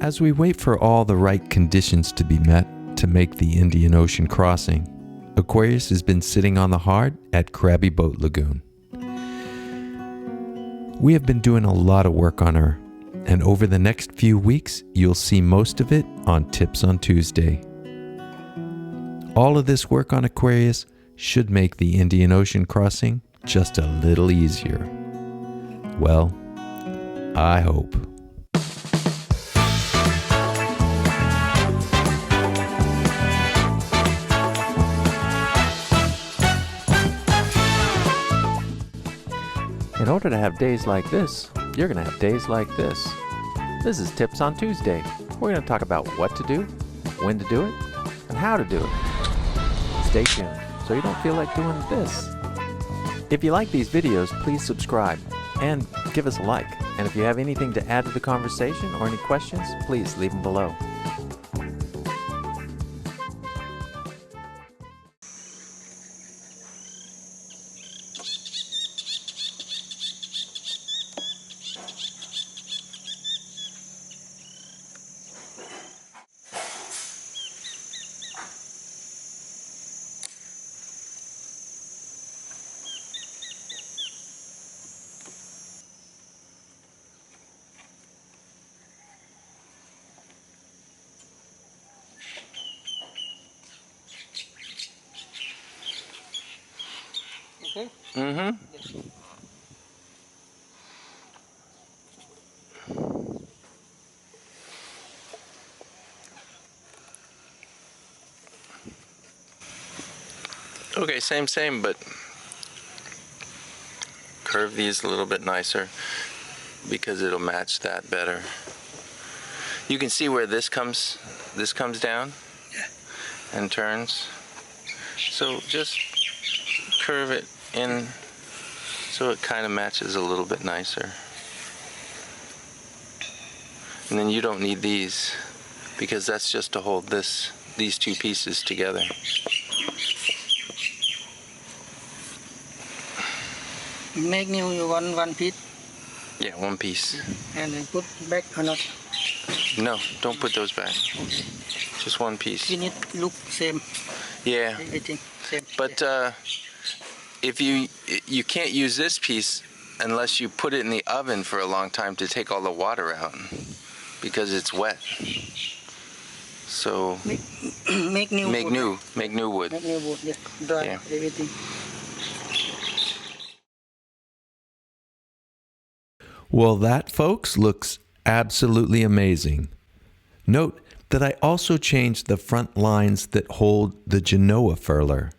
As we wait for all the right conditions to be met to make the Indian Ocean crossing, Aquarius has been sitting on the hard at Krabby Boat Lagoon. We have been doing a lot of work on her, and over the next few weeks, you'll see most of it on Tips on Tuesday. All of this work on Aquarius should make the Indian Ocean crossing just a little easier. Well, I hope. In order to have days like this, you're going to have days like this. This is Tips on Tuesday. We're going to talk about what to do, when to do it, and how to do it. Stay tuned so you don't feel like doing this. If you like these videos, please subscribe and give us a like. And if you have anything to add to the conversation or any questions, please leave them below. Okay. Mm-hmm. Okay, same, but curve these a little bit nicer because it'll match that better. You can see where this comes down and turns. So just curve it in so it kind of matches a little bit nicer. And then you don't need these because that's just to hold these two pieces together. Make new you want one piece Yeah, one piece. and then put back or not. No, don't put those back. Just one piece. We need look same. Yeah, Everything same. but if you can't use this piece unless you put it in the oven for a long time to take all the water out because it's wet. So Make new. make wood. new wood. Make new wood. Yeah. Dry Yeah. everything. Well, that, folks, looks absolutely amazing. Note that I also changed the front lines that hold the Genoa furler.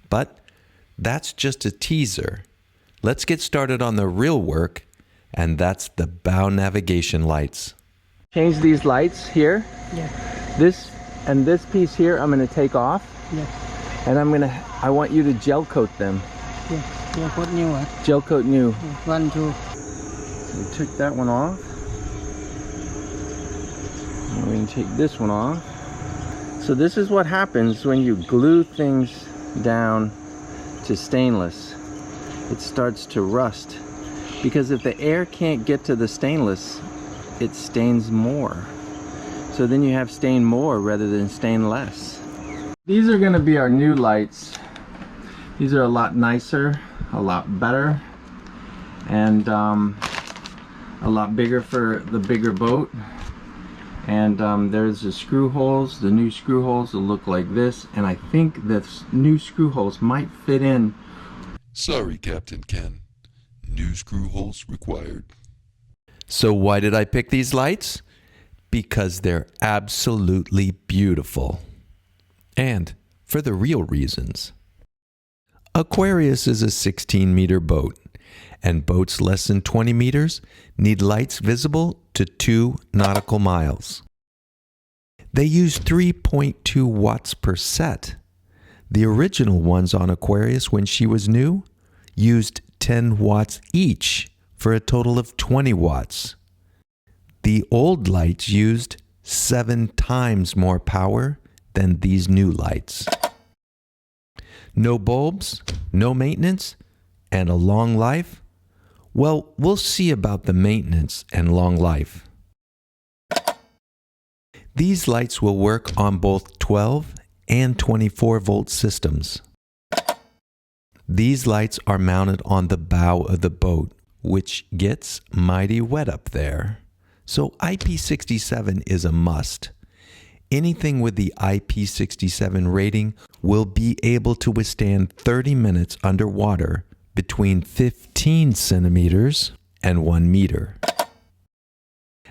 But that's just a teaser. Let's get started on the real work, and that's the bow navigation lights. Change these lights here. Yeah. This and this piece here I'm going to take off, Yeah. and I want you to gel coat them. Yeah. Yeah. Put new one. Gel coat new. 1, 2. We took that one off. And we can take this one off. So this is what happens when you glue things down to stainless. It starts to rust. Because if the air can't get to the stainless, it stains more. So then you have stain more rather than stain less. These are going to be our new lights. These are a lot nicer, a lot better, and a lot bigger for the bigger boat. And there's the screw holes. The new screw holes will look like this, and I think the new screw holes might fit in. Sorry, Captain Ken. New screw holes required. So why did I pick these lights? Because they're absolutely beautiful. And for the real reasons. Aquarius is a 16-meter boat, and boats less than 20 meters need lights visible to 2 nautical miles. They use 3.2 watts per set. The original ones on Aquarius when she was new used 10 watts each for a total of 20 watts. The old lights used 7 times more power than these new lights. No bulbs, no maintenance, and a long life? Well, we'll see about the maintenance and long life. These lights will work on both 12 and 24 volt systems. These lights are mounted on the bow of the boat, which gets mighty wet up there. So IP67 is a must. Anything with the IP67 rating will be able to withstand 30 minutes underwater between 15 centimeters and 1 meter.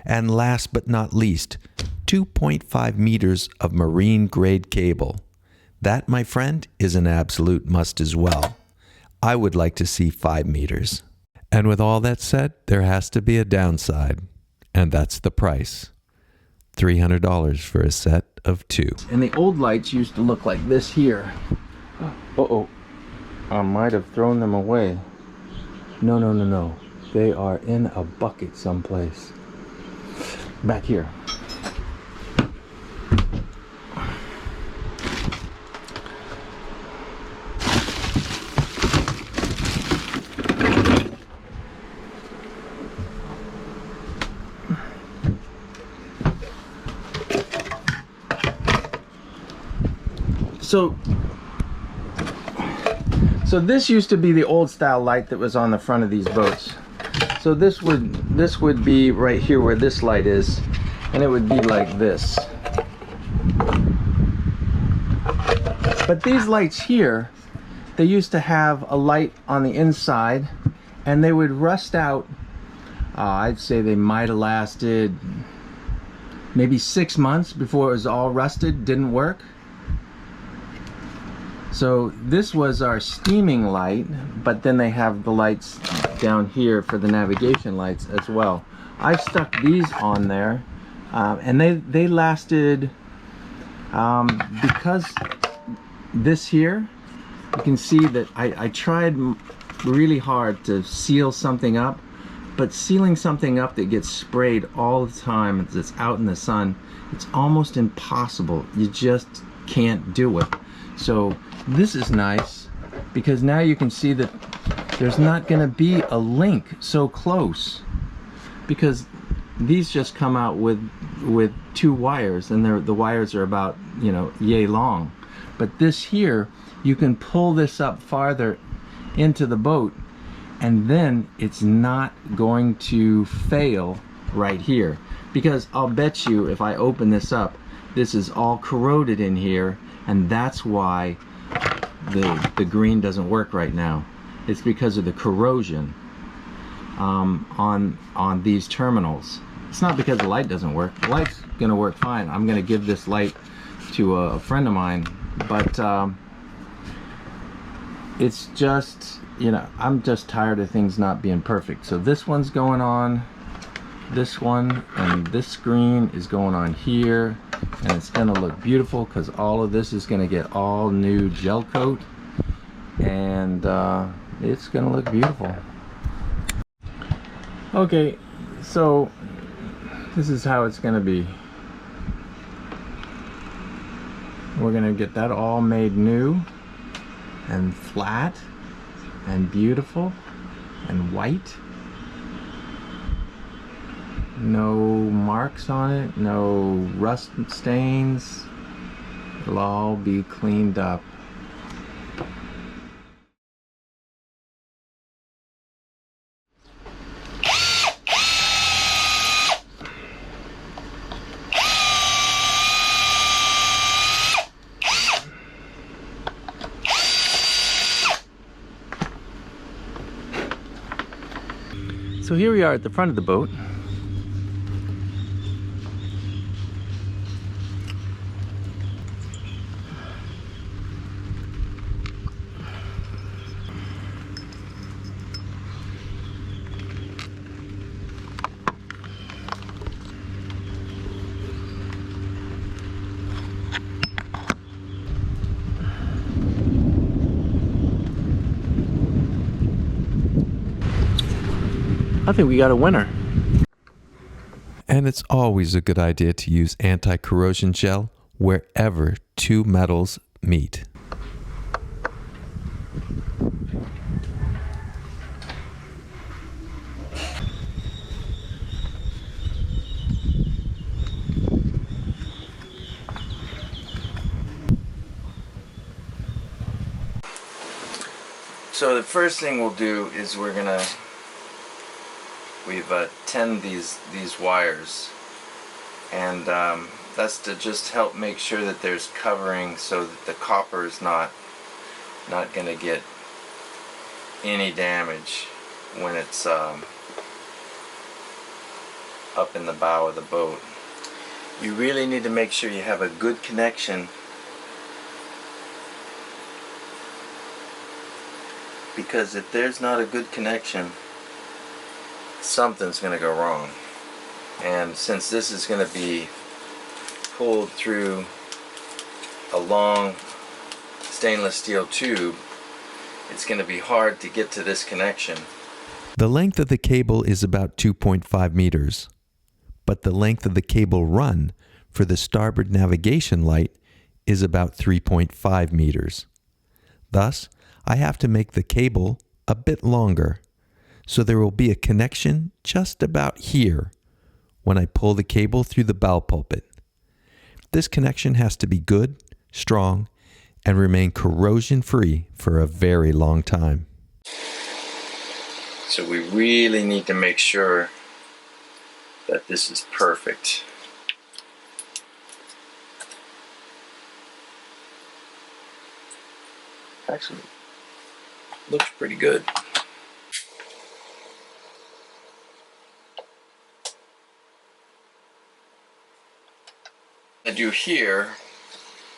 And last but not least, 2.5 meters of marine grade cable. That, my friend, is an absolute must as well. I would like to see 5 meters. And with all that said, there has to be a downside, and that's the price. $300 for a set of 2. And the old lights used to look like this here. Uh-oh. I might have thrown them away. No. They are in a bucket someplace. Back here. So this used to be the old style light that was on the front of these boats. So this would be right here where this light is, and it would be like this. But these lights here, they used to have a light on the inside, and they would rust out. I'd say they might have lasted maybe 6 months before it was all rusted, didn't work. So this was our steaming light, but then they have the lights down here for the navigation lights as well. I stuck these on there, and they lasted, because this here, you can see that I tried really hard to seal something up, but sealing something up that gets sprayed all the time, that's out in the sun, it's almost impossible. You just can't do it. So this is nice because now you can see that there's not going to be a link so close, because these just come out with 2 wires, and the wires are about, you know, yay long. But this here, you can pull this up farther into the boat, and then it's not going to fail right here, because I'll bet you if I open this up, this is all corroded in here, and that's why the green doesn't work right now. It's because of the corrosion on these terminals. It's not because the light doesn't work. The light's gonna work fine. I'm gonna give this light to a friend of mine, but it's just, you know, I'm just tired of things not being perfect. So this one's going on, this one, and this screen is going on here, and it's gonna look beautiful because all of this is gonna get all new gel coat, and it's gonna look beautiful. Okay, so this is how it's gonna be. We're gonna get that all made new and flat and beautiful and white. No marks on it, no rust stains. It'll all be cleaned up. So here we are at the front of the boat. I think we got a winner. And it's always a good idea to use anti-corrosion gel wherever 2 metals meet. So the first thing we'll do is we've tinned these wires, and that's to just help make sure that there's covering so that the copper is not going to get any damage when it's up in the bow of the boat. You really need to make sure you have a good connection, because if there's not a good connection, something's going to go wrong. And since this is going to be pulled through a long stainless steel tube, it's going to be hard to get to this connection. The length of the cable is about 2.5 meters, but the length of the cable run for the starboard navigation light is about 3.5 meters. Thus, I have to make the cable a bit longer, so there will be a connection just about here when I pull the cable through the bow pulpit. This connection has to be good, strong, and remain corrosion-free for a very long time. So we really need to make sure that this is perfect. Actually, looks pretty good. What I do here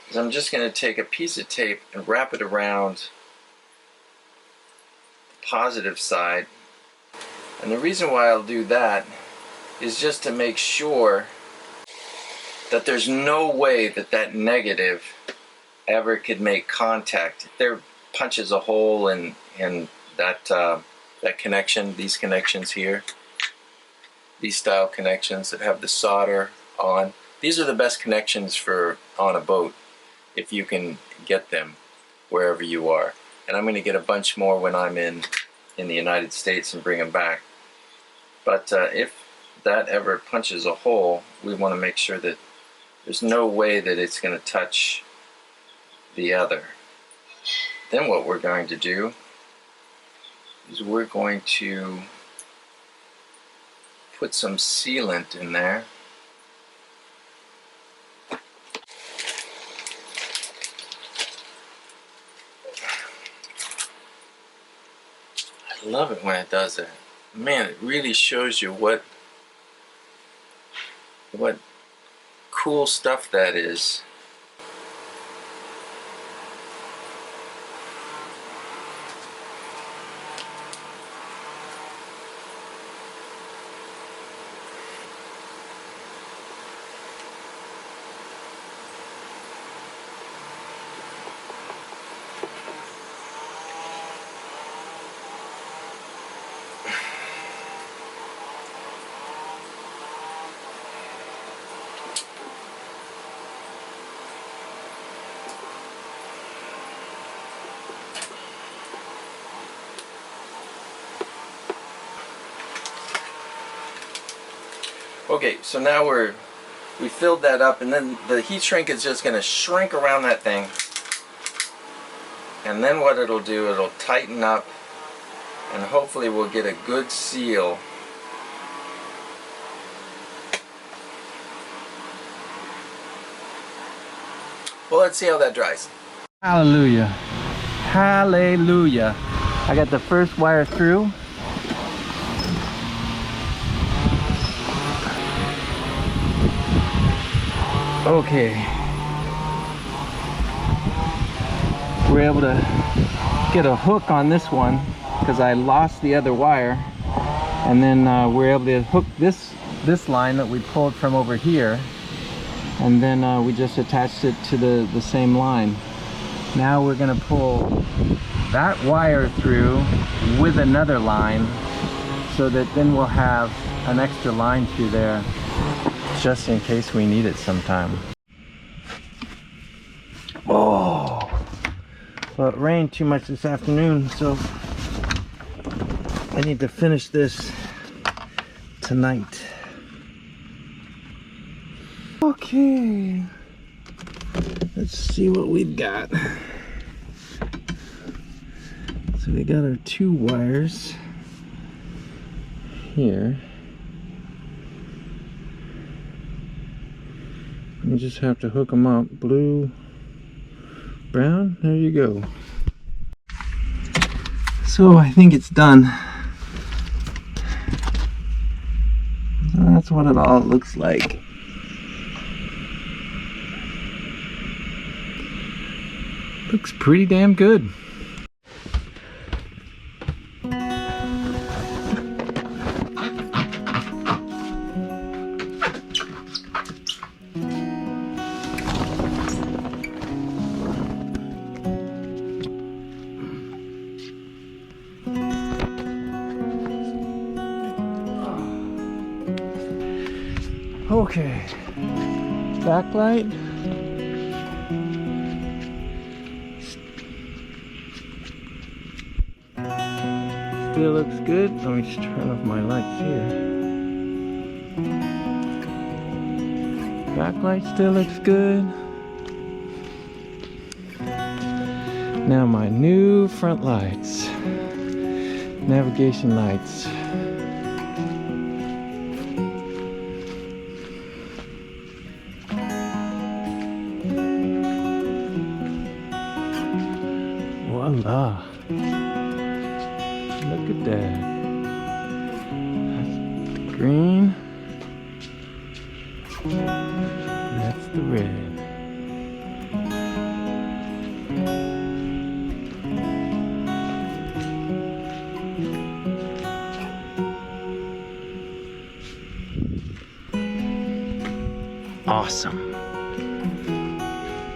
is I'm just going to take a piece of tape and wrap it around the positive side. And the reason why I'll do that is just to make sure that there's no way that that negative ever could make contact. If there punches a hole in that that connection, these connections here, these style connections that have the solder on, these are the best connections for on a boat if you can get them wherever you are. And I'm going to get a bunch more when I'm in the United States and bring them back. But if that ever punches a hole, we want to make sure that there's no way that it's going to touch the other. Then what we're going to do is we're going to put some sealant in there. I love it when it does that. Man, it really shows you what cool stuff that is. Okay, so now we filled that up, and then the heat shrink is just going to shrink around that thing. And then what it'll do, it'll tighten up, and hopefully we'll get a good seal. Well, let's see how that dries. Hallelujah. Hallelujah. I got the first wire through. Okay, we're able to get a hook on this one because I lost the other wire, and then we're able to hook this line that we pulled from over here, and then we just attached it to the same line. Now we're going to pull that wire through with another line, so that then we'll have an extra line through there, just in case we need it sometime. Oh, well, it rained too much this afternoon, so I need to finish this tonight. Okay, let's see what we've got. So So we got our 2 wires here. You just have to hook them up. Blue, brown, there you go. So I think it's done. So that's what it all looks like. Looks pretty damn good. Okay, backlight. Still looks good. Let me just turn off my lights here. Backlight still looks good. Now my new front lights. Navigation lights. Voila! Look at that. That's the green. That's the red. Awesome.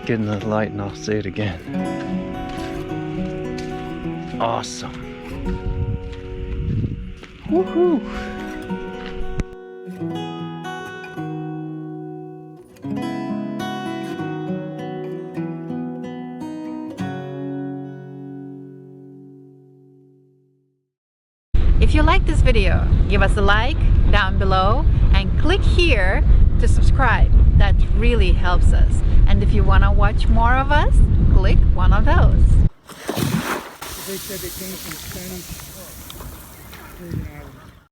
Get another light and I'll say it again. Awesome. Woohoo! If you like this video, give us a like down below and click here to subscribe. That really helps us. And if you want to watch more of us, click one of those. They said they came from Spanish.